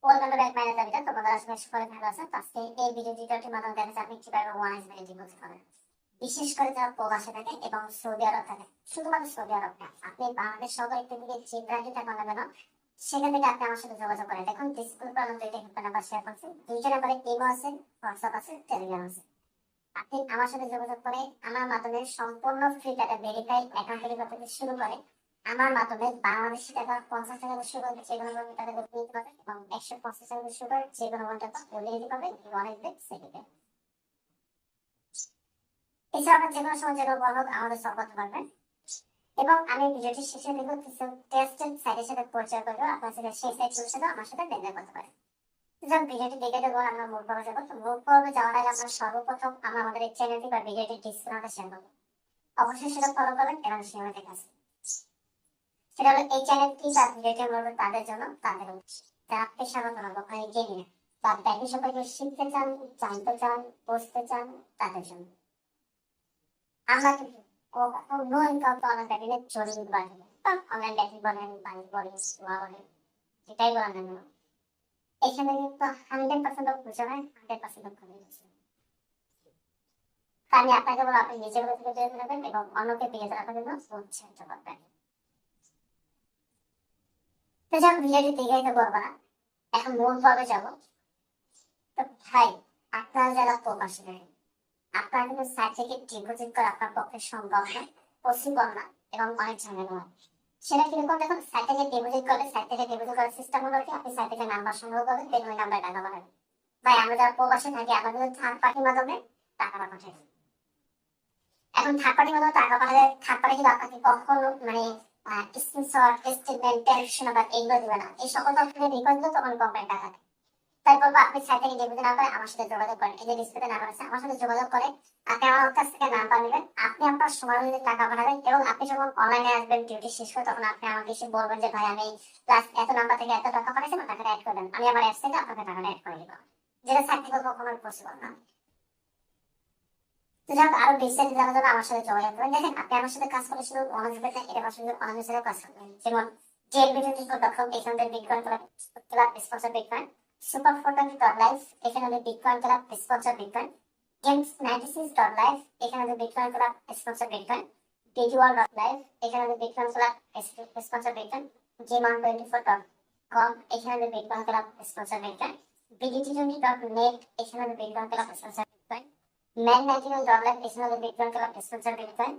Welcome to back manager video. তোমাদের আশা করি সকলে ভালো আছেন। তো আজকে এই ভিডিও টিউটোরিয়ালটির মাধ্যমে দেখা যাবে আপনি কিভাবে ওয়ান এক্স ডিপোজিট করবেন। বিশেষ করে যারা প্রবাসে থাকে এবং সৌদি আরব থাকে, শুধুমাত্র সৌদি আরব না, আপনি বাংলাদেশ সরকার একটু দিকে যে ব্রাঞ্চে থাকুন না কেন, সেখান থেকে আপনি আমার সাথে যোগাযোগ করেন। দেখুন ডিসপ্লে আমি দুইটা হেল্পলাইন নাম্বার শেয়ার করছি। দুইটা নাম্বারে ইমো আছে, হোয়াটসঅ্যাপ আছে, টেলিগ্রাম আছে। আপনি আমার সাথে যোগাযোগ করে আমার মাধ্যমে সম্পূর্ণ ফ্রি টাকা ভেরিফাইড অ্যাকাউন্ট তৈরি করতে শুরু করে আমার মাধ্যমে বাংলাদেশি টাকা 50 টাকা শুরু করে যে কোনো টাকা করতে নিতে পারবেন এবং 150 টাকা শুরু করে যে কোনো টাকা বলে দিতে পারবেন অনেক বেগ সেটিতে। এছাড়া আপনি যে কোনো সময় যে কোনো বলক আমাদের সলভ করতে পারবেন। এবং আমি ভিডিওটি শেষে দেখব কিছু টেস্টেড সাইটের সাথে পরিচয় করবো, আপনার সাথে সেই সাইটগুলোর সাথে আমার সাথে লেনদেন করতে পারেন। যখন ভিডিওটি দেখে দেবো আমরা মূল পর্বে যাবো। তো মূল পর্বে যাওয়ার আগে আপনারা সর্বপ্রথম আমরা আমাদের এই চ্যানেলটি বা ভিডিওটি ডিসক্রিপশনে শেয়ার করবো, অবশ্যই সেটা ফলো করবেন এবং সেখানে দেখা আছে। সেটা হলো এই চ্যানেলটি বা ভিডিওটি মূলত তাদের জন্য, তাদের যারা পেশাগত ওখানে গেমিং বা ব্যাংকিং সম্পর্কে শিখতে চান, জানতে চান, বুঝতে চান, তাদের জন্য। আমরা কিন্তু কখনোই কাউকে অনলাইন ব্যাংকিং এর জড়িয়ে বাড়ি বা অনলাইন ব্যাংকিং বলেন, ব্যাংক বলেন, বলেন, যেটাই বলেন না কেন, এখানে কিন্তু 100% অফ বুঝে হয়, 100% অফ করে দিচ্ছে। আমি আপনাকে বলবো আপনি নিজের থেকে তৈরি করবেন এবং অন্যকে পেয়ে যাওয়ার জন্য উৎসাহিত করবেন। তো যখন ভিডিওটি দীর্ঘায়িত করবো না, এখন মূল পর্বে যাবো। তো ভাই, আপনারা যারা প্রবাসী থাকেন, আপনারা কিন্তু সাইট থেকে ডিপোজিট করা আপনার পক্ষে সম্ভব না, পসিবল না এবং অনেক ঝামেলা হয়। সেটা কিরকম দেখুন, সাইট থেকে ডিপোজিট করলে সাইট থেকে ডিপোজিট করার সিস্টেম হলো কি, আপনি সাইট থেকে নাম্বার সংগ্রহ করবেন, দেন ওই নাম্বারে টাকা পাঠাবেন। ভাই আমরা যারা প্রবাসী থাকি আমাদের থার্ড পার্টির মাধ্যমে টাকাটা পাঠাই। এখন থার্ড পার্টির মাধ্যমে টাকা পাঠালে থার্ড পার্টি কিন্তু আপনাকে কখনো মানে স্ক্রিনশট, স্টেটমেন্ট, টেলিভিশন বা এগুলো দিবে না। এই সকল তথ্যের রিকোয়েস্ট তখন কোম্পানি টাকা দেয়। তাই বলবো আপনি সাইট থেকে ডিপোজিট না করে আমার সাথে যোগাযোগ করেন। এই যে ডিসপ্লেতে নাম্বার আছে, আমার সাথে যোগাযোগ করে আপনি আমার কাছ থেকে নাম্বার নেবেন, আপনি আপনার সময় অনুযায়ী টাকা পাঠাবেন এবং আপনি যখন অনলাইনে আসবেন ডিউটি শেষ করে তখন আপনি আমাকে এসে বলবেন যে ভাই আমি প্লাস এত নাম্বার থেকে এত টাকা পাঠাইছি, আমার টাকাটা অ্যাড করে দেন। আমি আমার অ্যাপস থেকে আপনাকে টাকাটা অ্যাড করে দিব, যেটা সাইট থেকে কখনোই পসিবল না। তো যাক, আরো বিস্তারিত জানার জন্য আমার সাথে যোগাযোগ করবেন। দেখেন আপনি আমার সাথে কাজ করে শুধু অনার্স বেতে এটা পাশাপাশি অনার্স সাথে কাজ করবেন। যেমন jlbtc.com, এখানে bitcoin club sponsor bitcoin, superphoton.live, এখানে bitcoin club sponsor bitcoin, games96.live, এখানে bitcoin club sponsor bitcoin, digiworld.live, এখানে bitcoin club sponsor bitcoin, gman24.com, এখানে bitcoin club sponsor bitcoin, bdtjuni.net, এখানে bitcoin club sponsor bitcoin, man99.live, এখানে bitcoin club sponsor bitcoin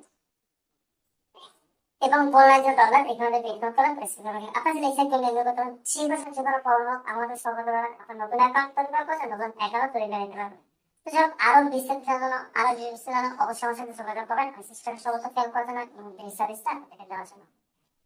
এবং $4 এখানে bitcoin club sponsor bitcoin. আপনার যদি এই সাইটে লেনদেন করতে চান, সেই বছর যে কোনো পণ্য আমাদের সরকার দ্বারা আপনার নতুন অ্যাকাউন্ট তৈরি করা করছেন, নতুন অ্যাকাউন্ট তৈরি করে নিতে পারবেন। তো যাই হোক, আরো বিস্তারিত জানানো, আরো ডিটেইলস জানানো অবশ্যই আমার সাথে যোগাযোগ করবেন। সিস্টেম সমস্ত খেয়াল করার জন্য এবং সার্ভিসটা আপনাকে দেওয়ার জন্য।